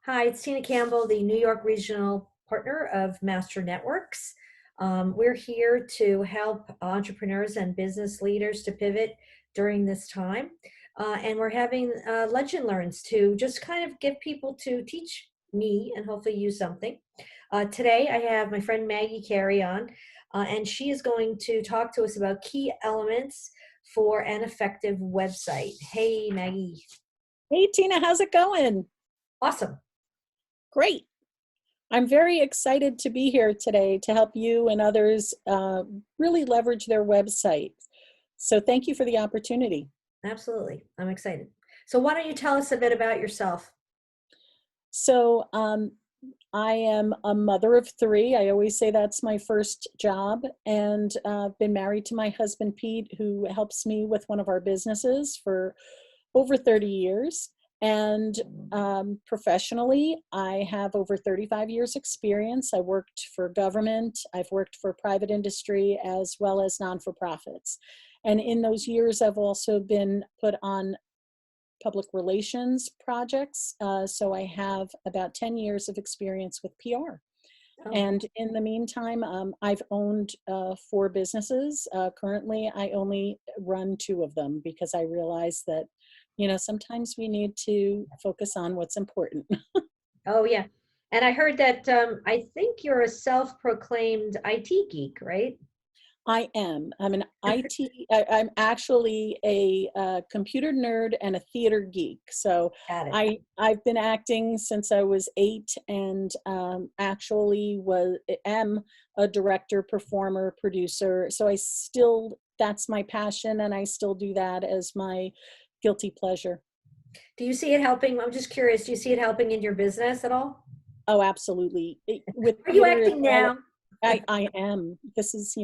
Hi, it's Tina Campbell, the New York Regional Partner of Master Networks. We're here to help entrepreneurs and business leaders to pivot during this time. And we're having lunch and learns to just kind of get people to teach me and hopefully you something. Today, I have my friend Maggie Carey on, and she is going to talk to us about key elements for an effective website. Hey, Maggie. Hey Tina, how's it going? Awesome. Great. I'm very excited to be here today to help you and others really leverage their website. So thank you for the opportunity. Absolutely. I'm excited. So why don't you tell us a bit about yourself? So I am a mother of three. I always say that's my first job, and been married to my husband Pete, who helps me with one of our businesses for over 30 years. And professionally, I have over 35 years experience. I worked for government, I've worked for private industry as well as non-for-profits. And in those years, I've also been put on public relations projects. So I have about 10 years of experience with PR. Oh, And in the meantime, I've owned four businesses. Currently, I only run two of them because I realize that, sometimes we need to focus on what's important. oh yeah. And I heard that I think you're a self-proclaimed IT geek, right? I am. I'm an IT. I'm actually a computer nerd and a theater geek. So Got it. I've been acting since I was 8, and actually am a director, performer, producer. So that's my passion, and I still do that as my guilty pleasure. Do you see it helping? I'm just curious, do you see it helping in your business at all? Oh, absolutely. With Are you theater, it's acting all now? I am. This is,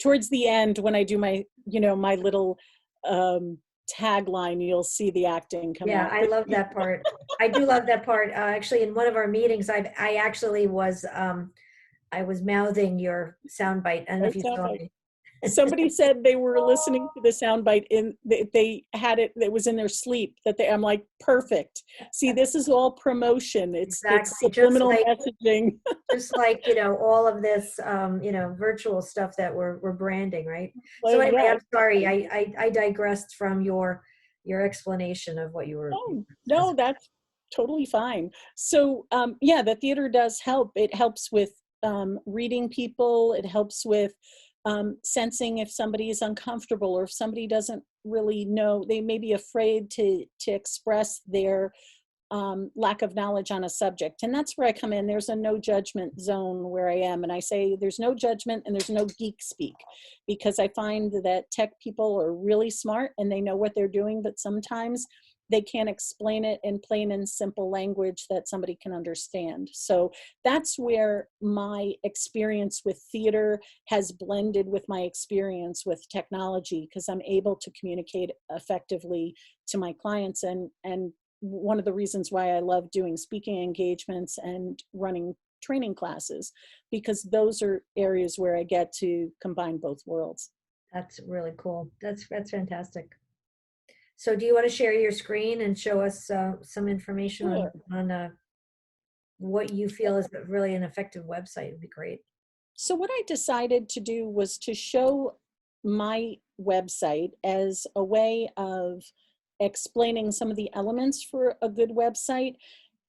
towards the end when I do my little tagline, you'll see the acting come Yeah, out. I But love that part. I do love that part. Actually, in one of our meetings, I actually was I was mouthing your soundbite. I don't know if it you sounds saw like me. somebody said they were listening to the soundbite in they had it was in their sleep I'm like, perfect. See, this is all promotion. It's Exactly. Just subliminal like messaging. all of this virtual stuff that we're branding, right? So Like, anyway, yeah, I'm sorry, exactly. I digressed from your explanation of what you No, were no, that's totally fine. So, yeah, the theater does help. It helps with reading people. It helps with sensing if somebody is uncomfortable or if somebody doesn't really know. They may be afraid to express their lack of knowledge on a subject. And that's where I come in. There's a no judgment zone where I am. And I say there's no judgment and there's no geek speak, because I find that tech people are really smart and they know what they're doing, but sometimes they can't explain it in plain and simple language that somebody can understand. So that's where my experience with theater has blended with my experience with technology, because I'm able to communicate effectively to my clients, and one of the reasons why I love doing speaking engagements and running training classes, because those are areas where I get to combine both worlds. That's really cool. That's fantastic. So do you want to share your screen and show us some information Sure. on what you feel is really an effective website? Would be great. So what I decided to do was to show my website as a way of explaining some of the elements for a good website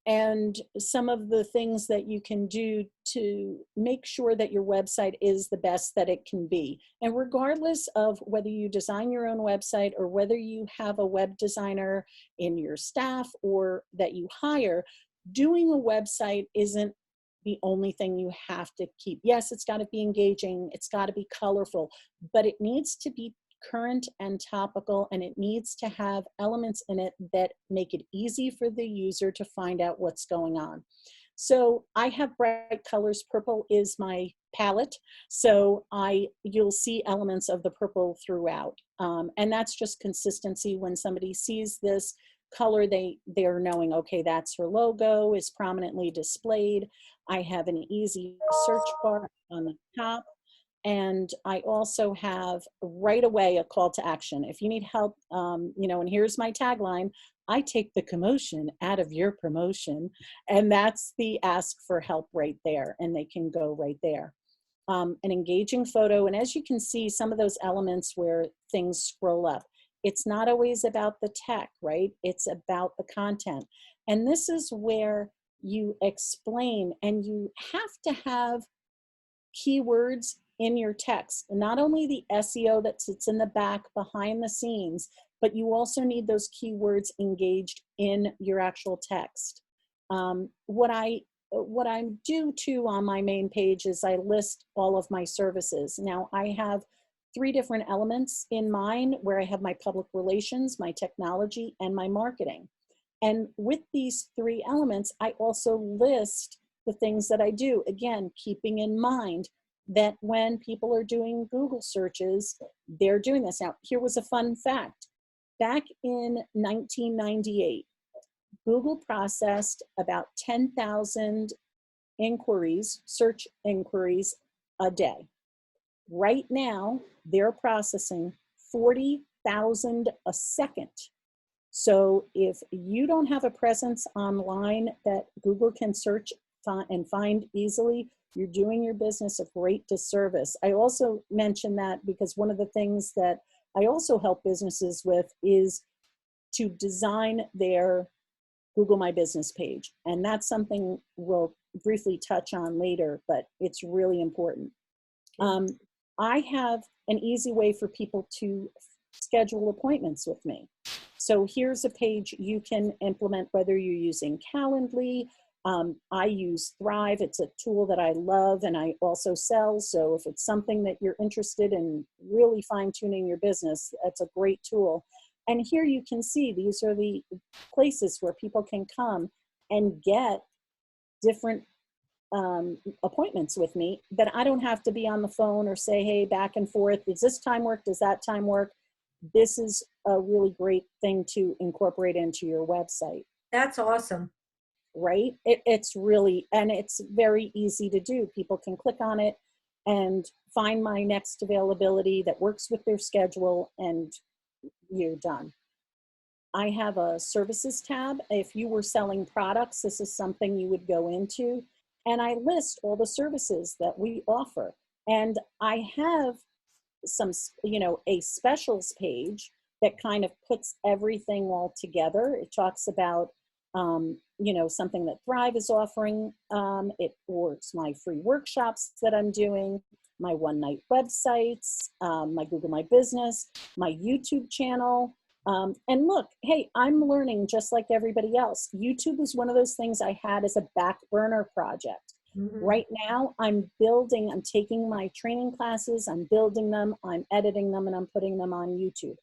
and some of the things that you can do to make sure that your website is the best that it can be. And regardless of whether you design your own website or whether you have a web designer in your staff or that you hire, doing a website isn't the only thing you have to keep. Yes, it's got to be engaging, it's got to be colorful, but it needs to be current and topical, and it needs to have elements in it that make it easy for the user to find out what's going on. So I have bright colors. Purple is my palette. So you'll see elements of the purple throughout. And that's just consistency. When somebody sees this color, they're knowing, okay, that's her logo is prominently displayed. I have an easy search bar on the top. And I also have right away a call to action. If you need help, and here's my tagline: I take the commotion out of your promotion. And that's the ask for help right there. And they can go right there. An engaging photo. And as you can see, some of those elements where things scroll up, it's not always about the tech, right? It's about the content. And this is where you explain, and you have to have keywords in your text. Not only the SEO that sits in the back behind the scenes, but you also need those keywords engaged in your actual text. What I do too on my main page is I list all of my services. Now I have 3 different elements in mine, where I have my public relations, my technology, and my marketing. And with these 3 elements, I also list the things that I do. Again, keeping in mind that when people are doing Google searches, they're doing this. Now, here was a fun fact. Back in 1998, Google processed about 10,000 inquiries, search inquiries a day. Right now, they're processing 40,000 a second. So if you don't have a presence online that Google can search and find easily, you're doing your business a great disservice. I also mention that because one of the things that I also help businesses with is to design their Google My Business page. And that's something we'll briefly touch on later, but it's really important. I have an easy way for people to schedule appointments with me. So here's a page you can implement, whether you're using Calendly. I use Thrive. It's a tool that I love and I also sell. So if it's something that you're interested in really fine-tuning your business, that's a great tool. And here you can see these are the places where people can come and get different appointments with me that I don't have to be on the phone or say, hey, back and forth. Does this time work? Does that time work? This is a really great thing to incorporate into your website. That's awesome. Right? It's really, and it's very easy to do. People can click on it and find my next availability that works with their schedule, and you're done. I have a services tab. If you were selling products, this is something you would go into. And I list all the services that we offer. And I have some, a specials page that kind of puts everything all together. It talks about, something that Thrive is offering. It works my free workshops that I'm doing, my one-night websites, my Google My Business, my YouTube channel. And look, hey, I'm learning just like everybody else. YouTube was one of those things I had as a back burner project. Mm-hmm. Right now, I'm taking my training classes, I'm building them, I'm editing them, and I'm putting them on YouTube.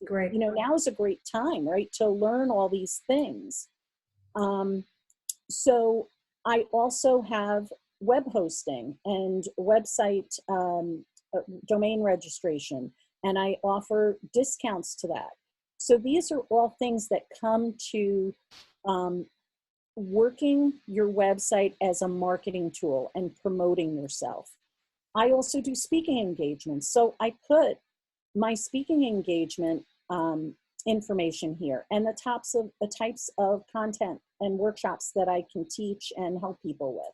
Great. Now is a great time, right, to learn all these things. So I also have web hosting and website domain registration, and I offer discounts to that. So these are all things that come to working your website as a marketing tool and promoting yourself. I also do speaking engagements. So I put my speaking engagement information here and the types of content and workshops that I can teach and help people with.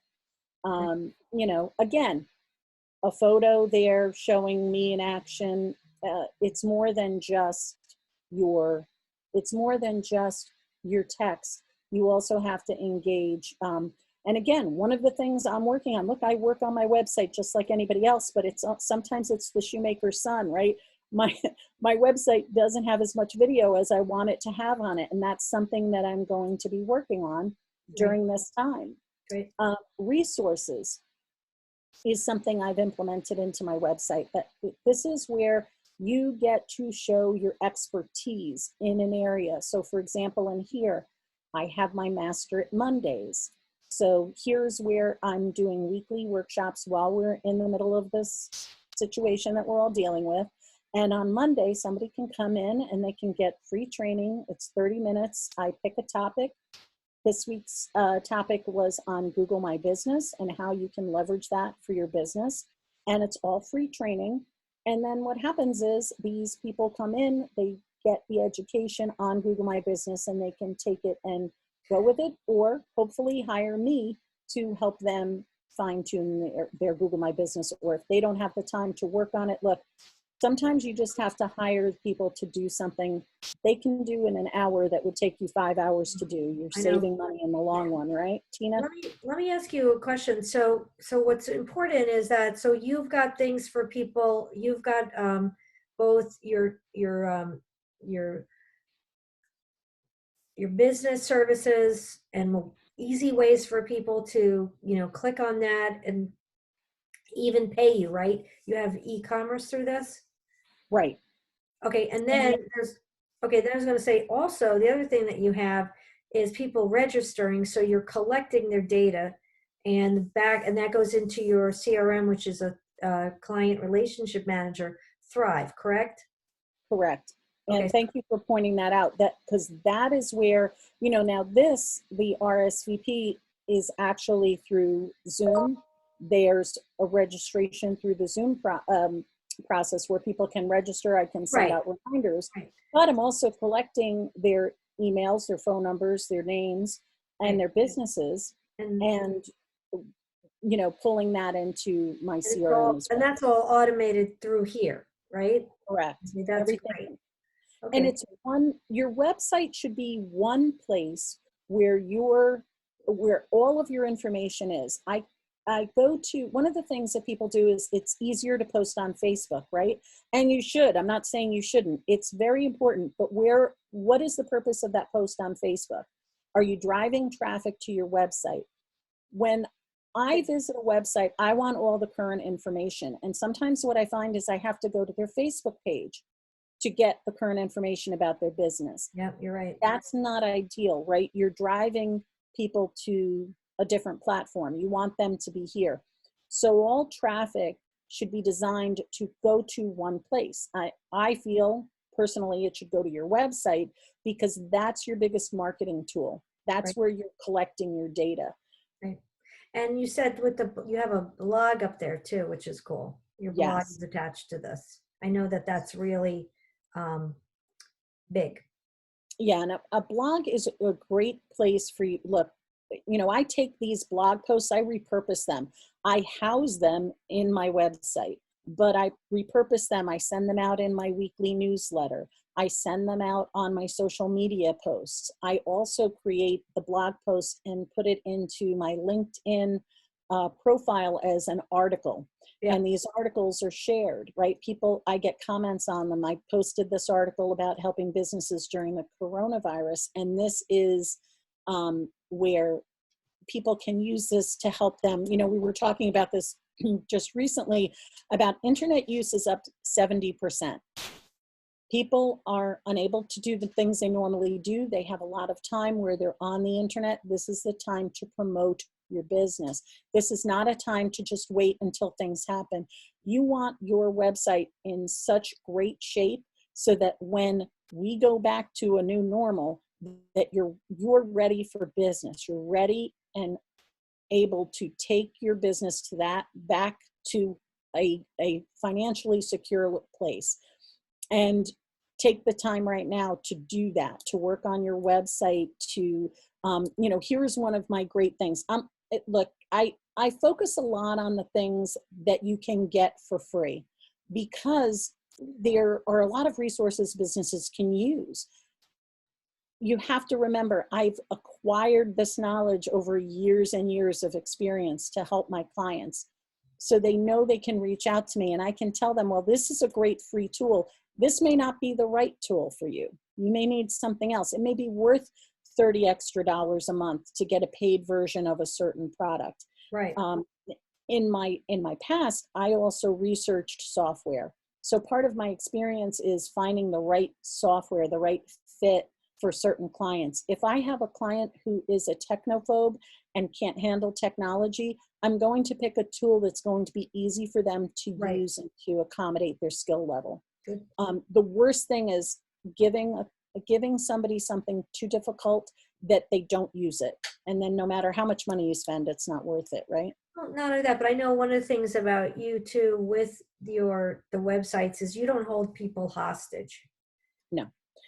Again, a photo there showing me in action. It's more than just your text. You also have to engage. And again, one of the things I'm working on, look, I work on my website just like anybody else, but sometimes it's the shoemaker's son, right? My website doesn't have as much video as I want it to have on it. And that's something that I'm going to be working on during this time. Great. Resources is something I've implemented into my website. But this is where you get to show your expertise in an area. So for example, in here, I have my Master It Mondays. So here's where I'm doing weekly workshops while we're in the middle of this situation that we're all dealing with. And on Monday, somebody can come in and they can get free training. It's 30 minutes. I pick a topic. This week's topic was on Google My Business and how you can leverage that for your business. and it's all free training. And then what happens is these people come in, they get the education on Google My Business, and they can take it and go with it, or hopefully hire me to help them fine tune their Google My Business. Or if they don't have the time to work on it, look, sometimes you just have to hire people to do something they can do in an hour that would take you 5 hours to do. You're I know. saving money in the long run, right, Tina? Let me ask you a question. So what's important is that, so you've got things for people, you've got both your your business services and easy ways for people to, click on that and even pay you, right? You have e-commerce through this? Right. Okay, and And then then I was gonna say also, the other thing that you have is people registering, so you're collecting their data and that goes into your CRM, which is a client relationship manager, Thrive, correct? correct. Okay, And thank you for pointing that out, that because that is where, now the RSVP is actually through Zoom. There's a registration through the Zoom process where people can register. I can send right, out reminders, right, but I'm also collecting their emails, their phone numbers, their names, and right. their businesses, And and, pulling that into my it's CRM all, as and well. that's all automated through here, right? Correct. Okay, that's great. Everything. And Okay, it's your website should be one place where where all of your information is. I go to, one of the things that people do is it's easier to post on Facebook, right? And you should. I'm not saying you shouldn't. It's very important. But what is the purpose of that post on Facebook? Are you driving traffic to your website? When I visit a website, I want all the current information. And sometimes what I find is I have to go to their Facebook page to get the current information about their business. yeah, you're right. That's not ideal, right? You're driving people to a different platform. You want them to be here. So all traffic should be designed to go to one place. I feel personally it should go to your website because that's your biggest marketing tool. That's Right, where you're collecting your data. right. And you said you have a blog up there too, which is cool. Your blog Yes. is attached to this. I know that that's really um, big. Yeah, and a blog is a great place for you. Look, I take these blog posts, I repurpose them. I house them in my website, but I repurpose them. I send them out in my weekly newsletter. I send them out on my social media posts. I also create the blog post and put it into my LinkedIn profile as an article. Yeah. And these articles are shared, right? I get comments on them. I posted this article about helping businesses during the coronavirus, and this is where people can use this to help them. We were talking about this just recently about internet use is up 70%. People are unable to do the things they normally do. They have a lot of time where they're on the internet. This is the time to promote your business. This is not a time to just wait until things happen. You want your website in such great shape so that when we go back to a new normal, that you're ready for business. You're ready and able to take your business to that back to a financially secure place. And take the time right now to do that, to work on your website, to here's one of my great things. Look, I focus a lot on the things that you can get for free because there are a lot of resources businesses can use. You have to remember, I've acquired this knowledge over years and years of experience to help my clients. So they know they can reach out to me and I can tell them, well, this is a great free tool. This may not be the right tool for you. You may need something else. It may be worth $30 extra a month to get a paid version of a certain product. Right. In my past, I also researched software. So part of my experience is finding the right software, the right fit for certain clients. If I have a client who is a technophobe and can't handle technology, I'm going to pick a tool that's going to be easy for them to Right. use and to accommodate their skill level. Good. The worst thing is giving somebody something too difficult that they don't use it. And then no matter how much money you spend, it's not worth it, right? Well, not only that, but I know one of the things about you too with the websites is you don't hold people hostage. No,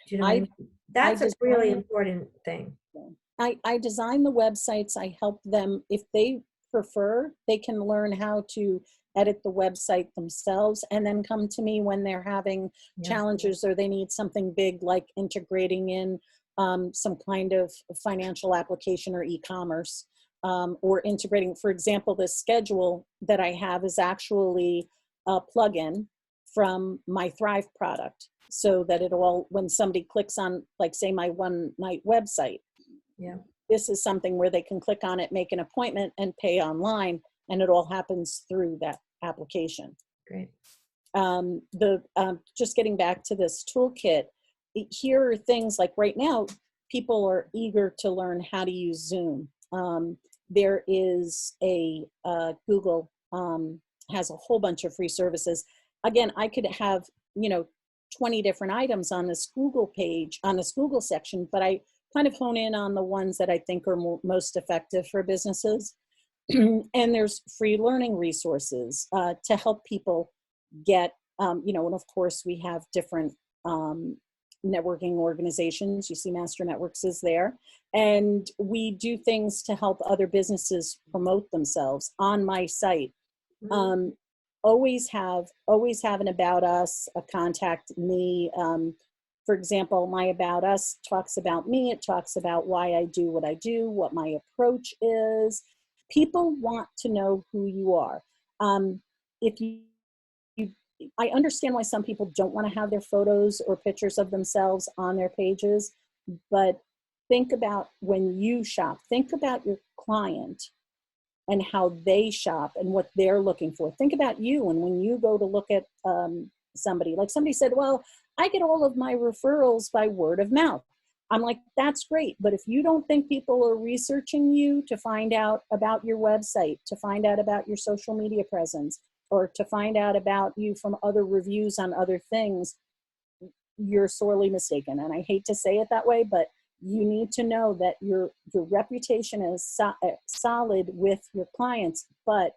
Do you know what I I mean? I That's a really design important thing. I design the websites. I help them if they prefer, they can learn how to edit the website themselves and then come to me when they're having Yeah. challenges or they need something big like integrating in some kind of financial application or e-commerce, or integrating, for example, this schedule that I have is actually a plugin from my Thrive product so that it all, when somebody clicks on, like say my one night website, Yeah. this is something where they can click on it, make an appointment, and pay online, and it all happens through that application. Great. The just getting back to this toolkit, here are things like right now, people are eager to learn how to use Zoom. There is a Google has a whole bunch of free services. Again, I could have 20 different items on this Google page, on this Google section, but I kind of hone in on the ones that I think are most effective for businesses. And there's free learning resources to help people get, and of course we have different networking organizations. You see Master Networks is there. And we do things to help other businesses promote themselves on my site. Mhm. Um, always have an about us, a contact me. For example, my about us talks about me. It talks about why I do what I do, what my approach is. People want to know who you are. If you, I understand why some people don't want to have their photos or pictures of themselves on their pages, but think about when you shop, think about your client and how they shop and what they're looking for. Think about you, and when you go to look at somebody, like somebody said, well, I get all of my referrals by word of mouth. I'm like, that's great. But if you don't think people are researching you to find out about your website, to find out about your social media presence, or to find out about you from other reviews on other things, you're sorely mistaken. And I hate to say it that way, but you need to know that your reputation is solid with your clients, but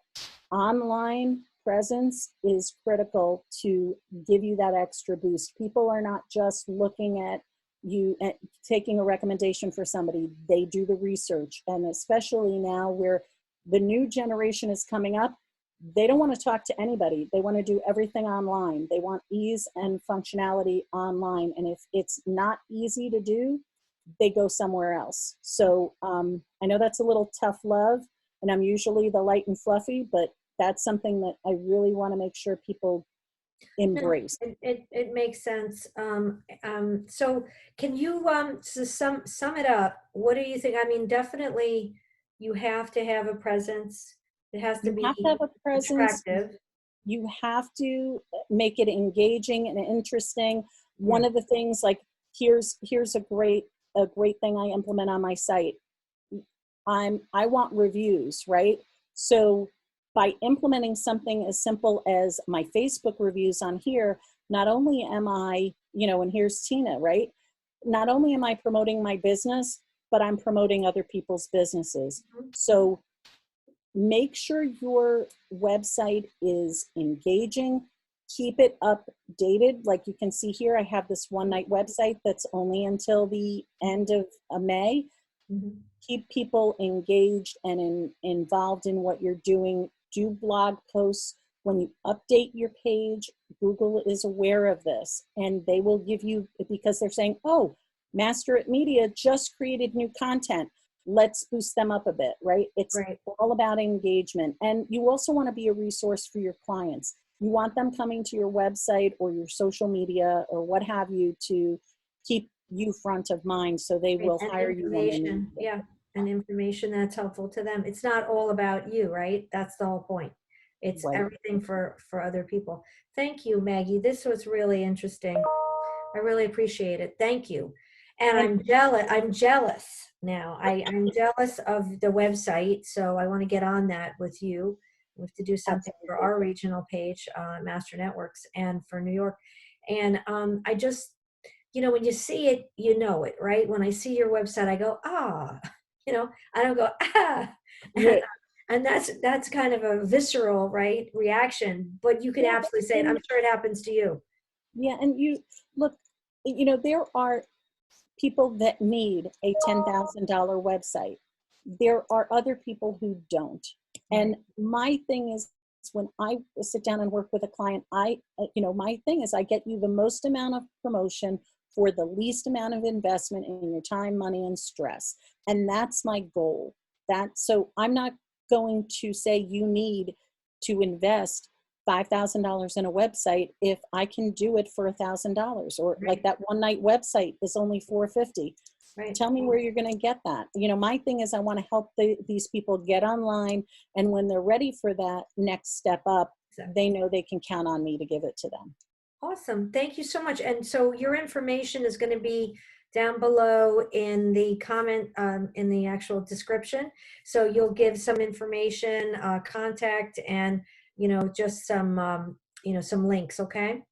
online presence is critical to give you that extra boost. People are not just looking at you and taking a recommendation for somebody. They do the research, and especially now where the new generation is coming up, they don't want to talk to anybody. They want to do everything online. They want ease and functionality online. And if it's not easy to do, they go somewhere else. So I know that's a little tough love, and I'm usually the light and fluffy, but that's something that I really want to make sure people No, embrace. it makes sense. So can you, so sum it up? What do you think? I mean, definitely you have to have a presence. It has to You have to be have a presence. attractive. You have to make it engaging and interesting. Yeah. One of the things, like here's a great thing I implement on my site. I want reviews, right? So by implementing something as simple as my Facebook reviews on here, not only am I, and here's Tina, right? Not only am I promoting my business, but I'm promoting other people's businesses. Mhm. So make sure your website is engaging. Keep it updated. Like you can see here, I have this one night website that's only until the end of May. Mhm. Keep people engaged and involved in what you're doing. Do blog posts. When you update your page, Google is aware of this and they will give you, because they're saying, oh, Master at Media just created new content. Let's boost them up a bit, right? It's Right. all about engagement. And you also want to be a resource for your clients. You want them coming to your website or your social media or what have you to keep you front of mind so they Right. will And hire you when they need information, you. yeah, and information that's helpful to them. It's not all about you, right? That's the whole point. It's Right. everything for other people. Thank you, Maggie. This was really interesting. I really appreciate it. Thank you. And Thank you. I'm jealous now. I'm jealous of the website, so I want to get on that with you. We have to do something for Absolutely. our regional page, Master Networks, and for New York. And I just, when you see it, you know it, right? When I see your website, I go, ah, I don't go, ah. Yeah. And that's kind of a visceral, right, reaction, but you can Yeah, absolutely say it. I'm and sure it happens to you. yeah, and you look, there are people that need a $10,000 website. There are other people who don't. Right. And my thing is, when I sit down and work with a client, my thing is I get you the most amount of promotion for the least amount of investment in your time, money, and stress. And that's my goal. So I'm not going to say you need to invest $5,000 in a website if I can do it for $1,000, or like Right. that one night website is only $450. Right. Tell me where you're going to get that. My thing is I want to help these people get online, and when they're ready for that next step up, So they know they can count on me to give it to them. awesome. Thank you so much. And so your information is going to be down below in the comment, in the actual description. So you'll give some information, contact, and just some some links. Okay.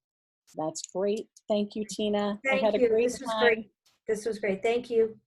That's great. Thank you, Tina. I Thank had a you. great This was time. great. This was great. Thank you.